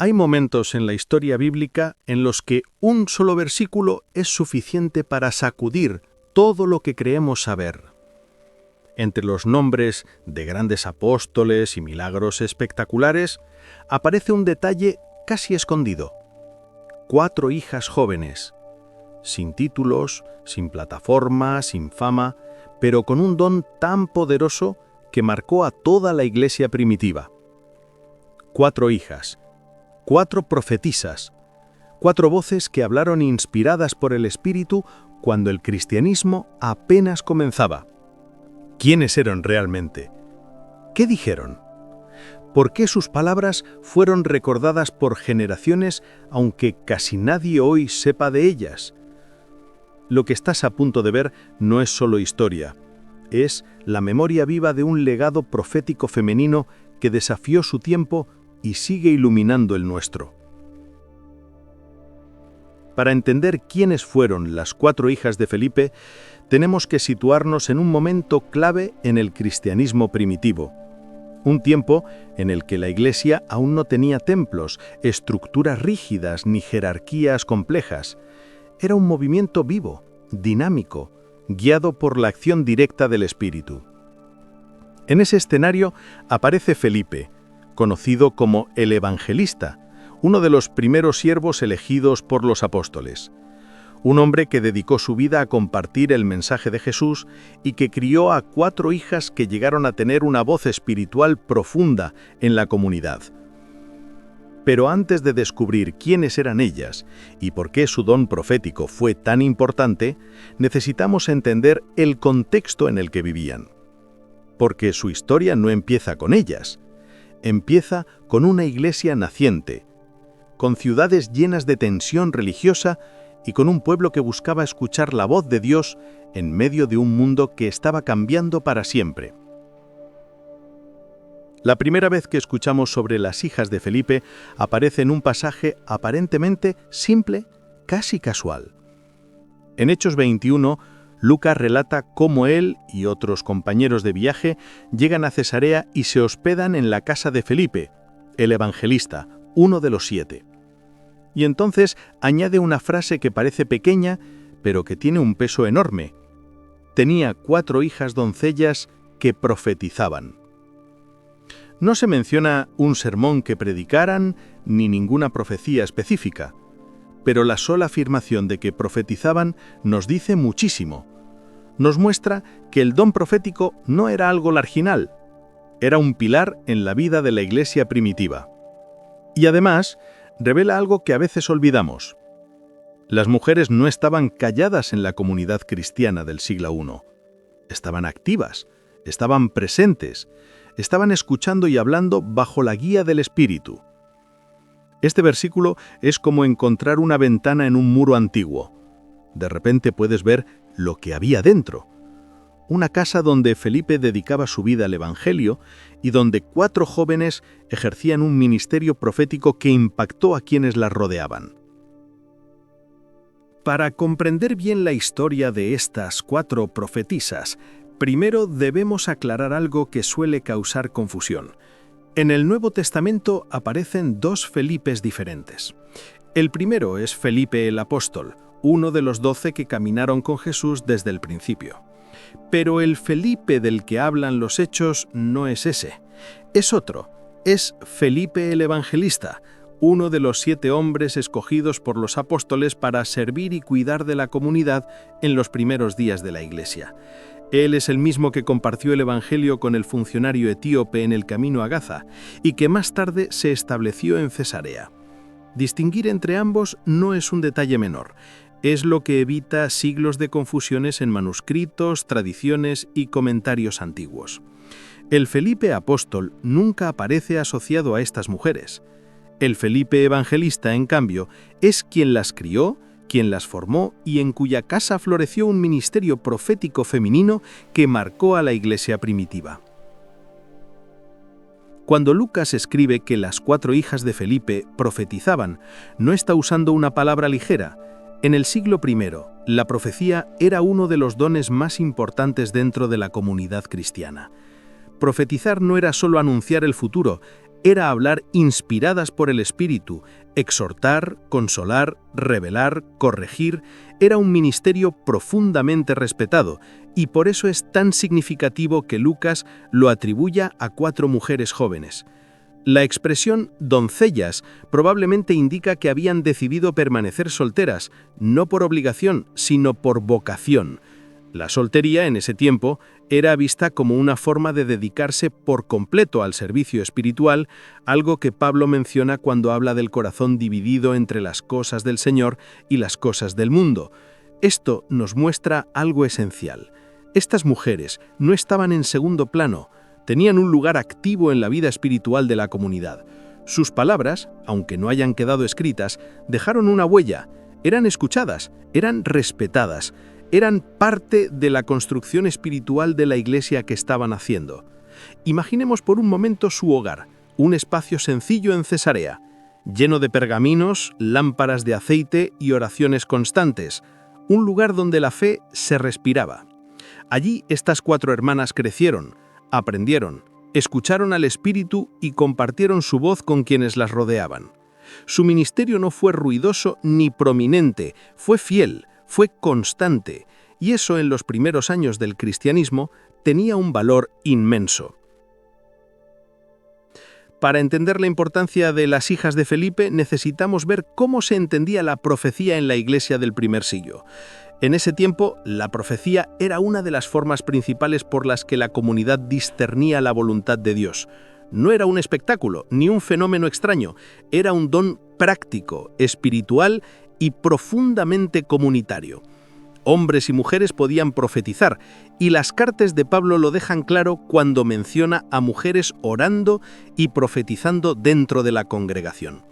Hay momentos en la historia bíblica en los que un solo versículo es suficiente para sacudir todo lo que creemos saber. Entre los nombres de grandes apóstoles y milagros espectaculares, aparece un detalle casi escondido. 4 hijas jóvenes, sin títulos, sin plataforma, sin fama, pero con un don tan poderoso que marcó a toda la iglesia primitiva. 4 hijas, 4 profetisas, 4 voces que hablaron inspiradas por el Espíritu cuando el cristianismo apenas comenzaba. ¿Quiénes eran realmente? ¿Qué dijeron? ¿Por qué sus palabras fueron recordadas por generaciones, aunque casi nadie hoy sepa de ellas? Lo que estás a punto de ver no es solo historia, es la memoria viva de un legado profético femenino que desafió su tiempo y sigue iluminando el nuestro. Para entender quiénes fueron las 4 hijas de Felipe, tenemos que situarnos en un momento clave en el cristianismo primitivo. Un tiempo en el que la Iglesia aún no tenía templos, estructuras rígidas ni jerarquías complejas. Era un movimiento vivo, dinámico, guiado por la acción directa del Espíritu. En ese escenario aparece Felipe, conocido como el Evangelista, uno de los primeros siervos elegidos por los apóstoles. Un hombre que dedicó su vida a compartir el mensaje de Jesús y que crió a 4 hijas que llegaron a tener una voz espiritual profunda en la comunidad. Pero antes de descubrir quiénes eran ellas y por qué su don profético fue tan importante, necesitamos entender el contexto en el que vivían. Porque su historia no empieza con ellas, empieza con una iglesia naciente, con ciudades llenas de tensión religiosa y con un pueblo que buscaba escuchar la voz de Dios en medio de un mundo que estaba cambiando para siempre. La primera vez que escuchamos sobre las hijas de Felipe aparece en un pasaje aparentemente simple, casi casual. En Hechos 21, Lucas relata cómo él y otros compañeros de viaje llegan a Cesarea y se hospedan en la casa de Felipe, el evangelista, uno de los 7. Y entonces añade una frase que parece pequeña, pero que tiene un peso enorme. Tenía 4 hijas doncellas que profetizaban. No se menciona un sermón que predicaran ni ninguna profecía específica, pero la sola afirmación de que profetizaban nos dice muchísimo. Nos muestra que el don profético no era algo marginal, era un pilar en la vida de la iglesia primitiva. Y además, revela algo que a veces olvidamos. Las mujeres no estaban calladas en la comunidad cristiana del siglo I. Estaban activas, estaban presentes, estaban escuchando y hablando bajo la guía del Espíritu. Este versículo es como encontrar una ventana en un muro antiguo. De repente puedes ver lo que había dentro. Una casa donde Felipe dedicaba su vida al Evangelio y donde 4 jóvenes ejercían un ministerio profético que impactó a quienes las rodeaban. Para comprender bien la historia de estas 4 profetisas, primero debemos aclarar algo que suele causar confusión. En el Nuevo Testamento aparecen 2 Felipes diferentes. El primero es Felipe el apóstol, uno de los 12 que caminaron con Jesús desde el principio. Pero el Felipe del que hablan los Hechos no es ese. Es otro. Es Felipe el Evangelista, uno de los 7 hombres escogidos por los apóstoles para servir y cuidar de la comunidad en los primeros días de la Iglesia. Él es el mismo que compartió el Evangelio con el funcionario etíope en el camino a Gaza y que más tarde se estableció en Cesarea. Distinguir entre ambos no es un detalle menor. Es lo que evita siglos de confusiones en manuscritos, tradiciones y comentarios antiguos. El Felipe apóstol nunca aparece asociado a estas mujeres. El Felipe evangelista, en cambio, es quien las crió, quien las formó y en cuya casa floreció un ministerio profético femenino que marcó a la iglesia primitiva. Cuando Lucas escribe que las 4 hijas de Felipe profetizaban, no está usando una palabra ligera. En el siglo I, la profecía era uno de los dones más importantes dentro de la comunidad cristiana. Profetizar no era solo anunciar el futuro, era hablar inspiradas por el Espíritu, exhortar, consolar, revelar, corregir. Era un ministerio profundamente respetado, y por eso es tan significativo que Lucas lo atribuya a 4 mujeres jóvenes. La expresión doncellas probablemente indica que habían decidido permanecer solteras, no por obligación, sino por vocación. La soltería en ese tiempo era vista como una forma de dedicarse por completo al servicio espiritual, algo que Pablo menciona cuando habla del corazón dividido entre las cosas del Señor y las cosas del mundo. Esto nos muestra algo esencial. Estas mujeres no estaban en segundo plano, tenían un lugar activo en la vida espiritual de la comunidad. Sus palabras, aunque no hayan quedado escritas, dejaron una huella, eran escuchadas, eran respetadas, eran parte de la construcción espiritual de la iglesia que estaban haciendo. Imaginemos por un momento su hogar, un espacio sencillo en Cesarea, lleno de pergaminos, lámparas de aceite y oraciones constantes, un lugar donde la fe se respiraba. Allí estas 4 hermanas crecieron, aprendieron, escucharon al Espíritu y compartieron su voz con quienes las rodeaban. Su ministerio no fue ruidoso ni prominente, fue fiel, fue constante, y eso en los primeros años del cristianismo tenía un valor inmenso. Para entender la importancia de las hijas de Felipe, necesitamos ver cómo se entendía la profecía en la iglesia del primer siglo. En ese tiempo, la profecía era una de las formas principales por las que la comunidad discernía la voluntad de Dios. No era un espectáculo, ni un fenómeno extraño, era un don práctico, espiritual y profundamente comunitario. Hombres y mujeres podían profetizar, y las cartas de Pablo lo dejan claro cuando menciona a mujeres orando y profetizando dentro de la congregación.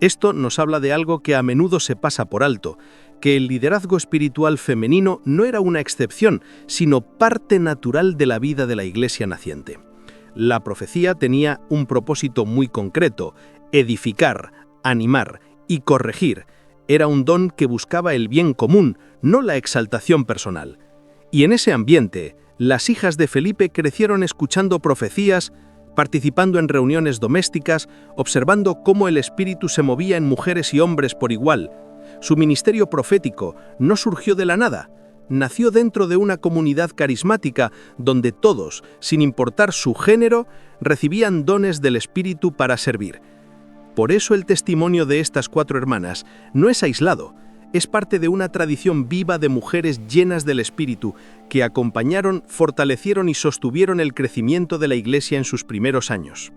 Esto nos habla de algo que a menudo se pasa por alto, que el liderazgo espiritual femenino no era una excepción, sino parte natural de la vida de la iglesia naciente. La profecía tenía un propósito muy concreto: edificar, animar y corregir. Era un don que buscaba el bien común, no la exaltación personal. Y en ese ambiente, las hijas de Felipe crecieron escuchando profecías, participando en reuniones domésticas, observando cómo el Espíritu se movía en mujeres y hombres por igual. Su ministerio profético no surgió de la nada, nació dentro de una comunidad carismática donde todos, sin importar su género, recibían dones del Espíritu para servir. Por eso el testimonio de estas 4 hermanas no es aislado, es parte de una tradición viva de mujeres llenas del Espíritu que acompañaron, fortalecieron y sostuvieron el crecimiento de la Iglesia en sus primeros años.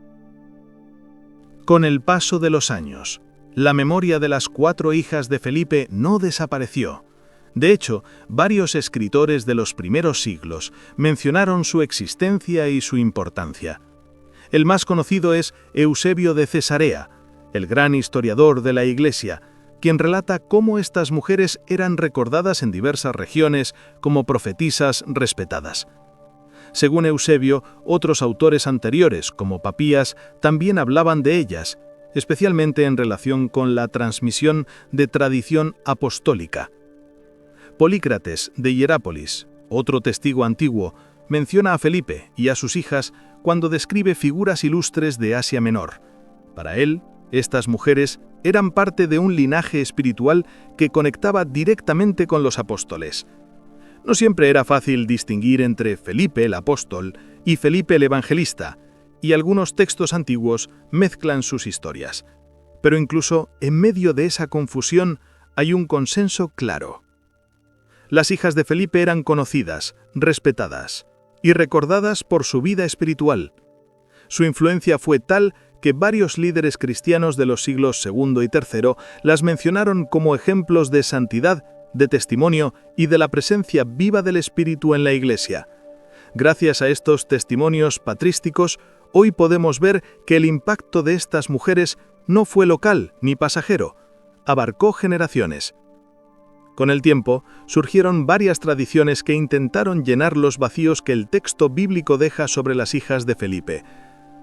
Con el paso de los años, la memoria de las 4 hijas de Felipe no desapareció. De hecho, varios escritores de los primeros siglos mencionaron su existencia y su importancia. El más conocido es Eusebio de Cesarea, el gran historiador de la Iglesia, quien relata cómo estas mujeres eran recordadas en diversas regiones como profetisas respetadas. Según Eusebio, otros autores anteriores, como Papías, también hablaban de ellas, especialmente en relación con la transmisión de tradición apostólica. Polícrates de Hierápolis, otro testigo antiguo, menciona a Felipe y a sus hijas cuando describe figuras ilustres de Asia Menor. Para él, estas mujeres eran parte de un linaje espiritual que conectaba directamente con los apóstoles. No siempre era fácil distinguir entre Felipe el apóstol y Felipe el evangelista, y algunos textos antiguos mezclan sus historias. Pero incluso en medio de esa confusión hay un consenso claro. Las hijas de Felipe eran conocidas, respetadas y recordadas por su vida espiritual. Su influencia fue tal que varios líderes cristianos de los siglos II y III las mencionaron como ejemplos de santidad, de testimonio y de la presencia viva del Espíritu en la Iglesia. Gracias a estos testimonios patrísticos, hoy podemos ver que el impacto de estas mujeres no fue local ni pasajero, abarcó generaciones. Con el tiempo, surgieron varias tradiciones que intentaron llenar los vacíos que el texto bíblico deja sobre las hijas de Felipe.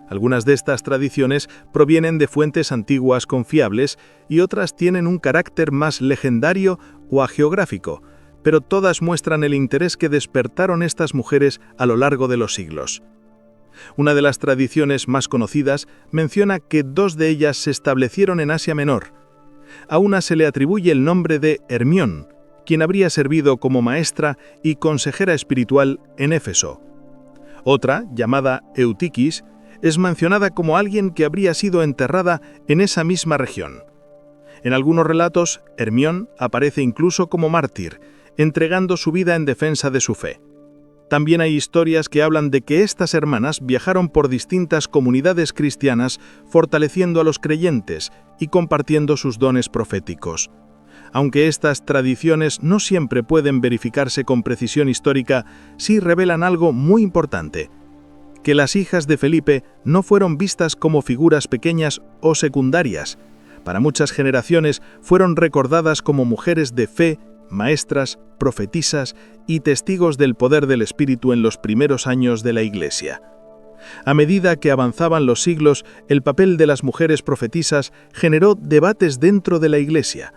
Algunas de estas tradiciones provienen de fuentes antiguas confiables y otras tienen un carácter más legendario o hagiográfico, pero todas muestran el interés que despertaron estas mujeres a lo largo de los siglos. Una de las tradiciones más conocidas menciona que 2 de ellas se establecieron en Asia Menor. A una se le atribuye el nombre de Hermión, quien habría servido como maestra y consejera espiritual en Éfeso. Otra, llamada Eutiquis, es mencionada como alguien que habría sido enterrada en esa misma región. En algunos relatos, Hermión aparece incluso como mártir, entregando su vida en defensa de su fe. También hay historias que hablan de que estas hermanas viajaron por distintas comunidades cristianas, fortaleciendo a los creyentes y compartiendo sus dones proféticos. Aunque estas tradiciones no siempre pueden verificarse con precisión histórica, sí revelan algo muy importante: que las hijas de Felipe no fueron vistas como figuras pequeñas o secundarias. Para muchas generaciones fueron recordadas como mujeres de fe, maestras, profetisas y testigos del poder del Espíritu en los primeros años de la Iglesia. A medida que avanzaban los siglos, el papel de las mujeres profetisas generó debates dentro de la Iglesia.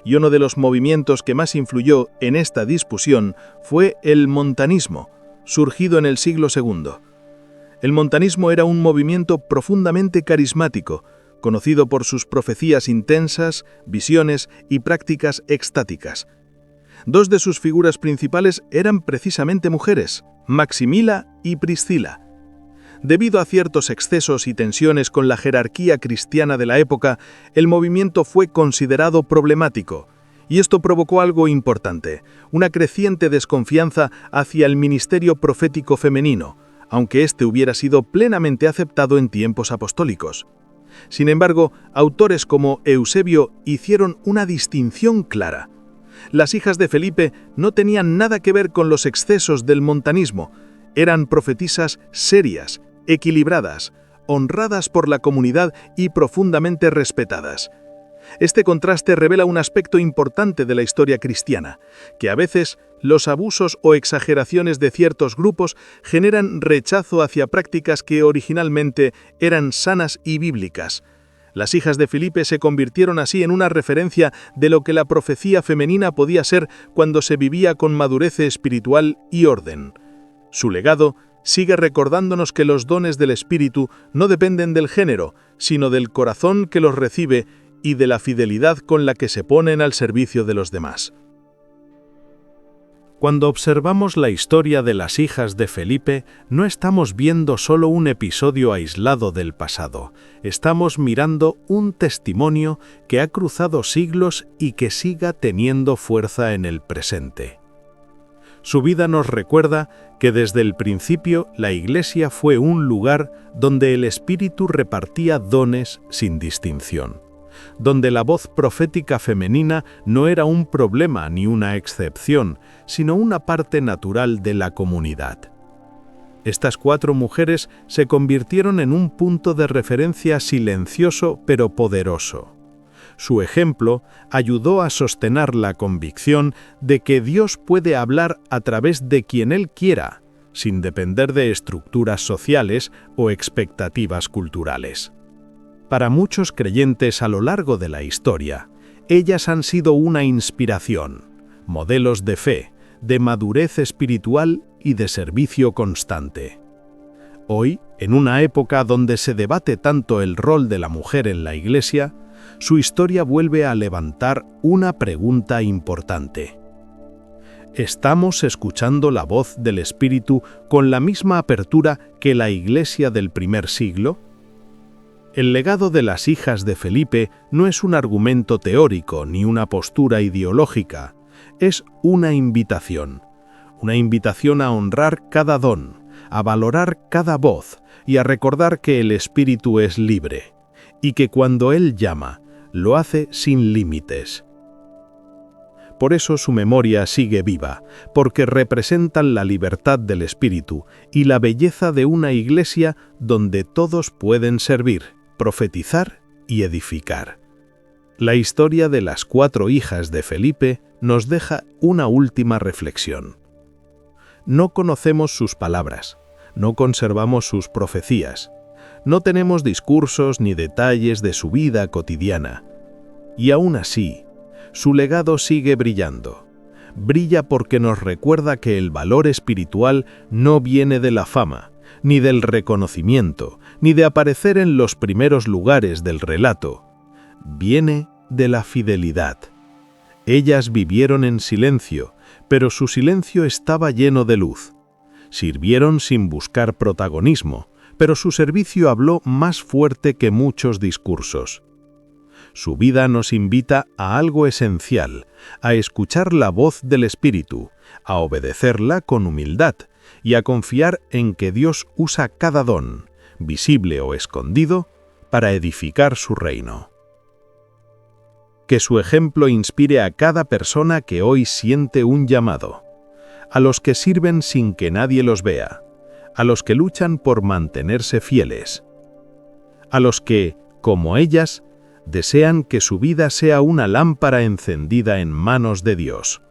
Y uno de los movimientos que más influyó en esta discusión fue el montanismo, surgido en el siglo II. El montanismo era un movimiento profundamente carismático, conocido por sus profecías intensas, visiones y prácticas extáticas. 2 de sus figuras principales eran precisamente mujeres, Maximila y Priscila. Debido a ciertos excesos y tensiones con la jerarquía cristiana de la época, el movimiento fue considerado problemático, y esto provocó algo importante: una creciente desconfianza hacia el ministerio profético femenino, aunque este hubiera sido plenamente aceptado en tiempos apostólicos. Sin embargo, autores como Eusebio hicieron una distinción clara. Las hijas de Felipe no tenían nada que ver con los excesos del montanismo. Eran profetisas serias, equilibradas, honradas por la comunidad y profundamente respetadas. Este contraste revela un aspecto importante de la historia cristiana, que a veces los abusos o exageraciones de ciertos grupos generan rechazo hacia prácticas que originalmente eran sanas y bíblicas. Las hijas de Felipe se convirtieron así en una referencia de lo que la profecía femenina podía ser cuando se vivía con madurez espiritual y orden. Su legado sigue recordándonos que los dones del Espíritu no dependen del género, sino del corazón que los recibe y de la fidelidad con la que se ponen al servicio de los demás. Cuando observamos la historia de las hijas de Felipe, no estamos viendo solo un episodio aislado del pasado, estamos mirando un testimonio que ha cruzado siglos y que siga teniendo fuerza en el presente. Su vida nos recuerda que desde el principio la Iglesia fue un lugar donde el Espíritu repartía dones sin distinción, donde la voz profética femenina no era un problema ni una excepción, sino una parte natural de la comunidad. Estas 4 mujeres se convirtieron en un punto de referencia silencioso pero poderoso. Su ejemplo ayudó a sostener la convicción de que Dios puede hablar a través de quien Él quiera, sin depender de estructuras sociales o expectativas culturales. Para muchos creyentes a lo largo de la historia, ellas han sido una inspiración, modelos de fe, de madurez espiritual y de servicio constante. Hoy, en una época donde se debate tanto el rol de la mujer en la Iglesia, su historia vuelve a levantar una pregunta importante. ¿Estamos escuchando la voz del Espíritu con la misma apertura que la Iglesia del primer siglo? El legado de las hijas de Felipe no es un argumento teórico ni una postura ideológica, es una invitación a honrar cada don, a valorar cada voz y a recordar que el Espíritu es libre, y que cuando Él llama, lo hace sin límites. Por eso su memoria sigue viva, porque representan la libertad del Espíritu y la belleza de una iglesia donde todos pueden servir, profetizar y edificar. La historia de las 4 hijas de Felipe nos deja una última reflexión. No conocemos sus palabras, no conservamos sus profecías, no tenemos discursos ni detalles de su vida cotidiana. Y aún así, su legado sigue brillando. Brilla porque nos recuerda que el valor espiritual no viene de la fama, ni del reconocimiento, ni de aparecer en los primeros lugares del relato. Viene de la fidelidad. Ellas vivieron en silencio, pero su silencio estaba lleno de luz. Sirvieron sin buscar protagonismo, pero su servicio habló más fuerte que muchos discursos. Su vida nos invita a algo esencial, a escuchar la voz del Espíritu, a obedecerla con humildad y a confiar en que Dios usa cada don, visible o escondido, para edificar su reino. Que su ejemplo inspire a cada persona que hoy siente un llamado, a los que sirven sin que nadie los vea, a los que luchan por mantenerse fieles, a los que, como ellas, desean que su vida sea una lámpara encendida en manos de Dios.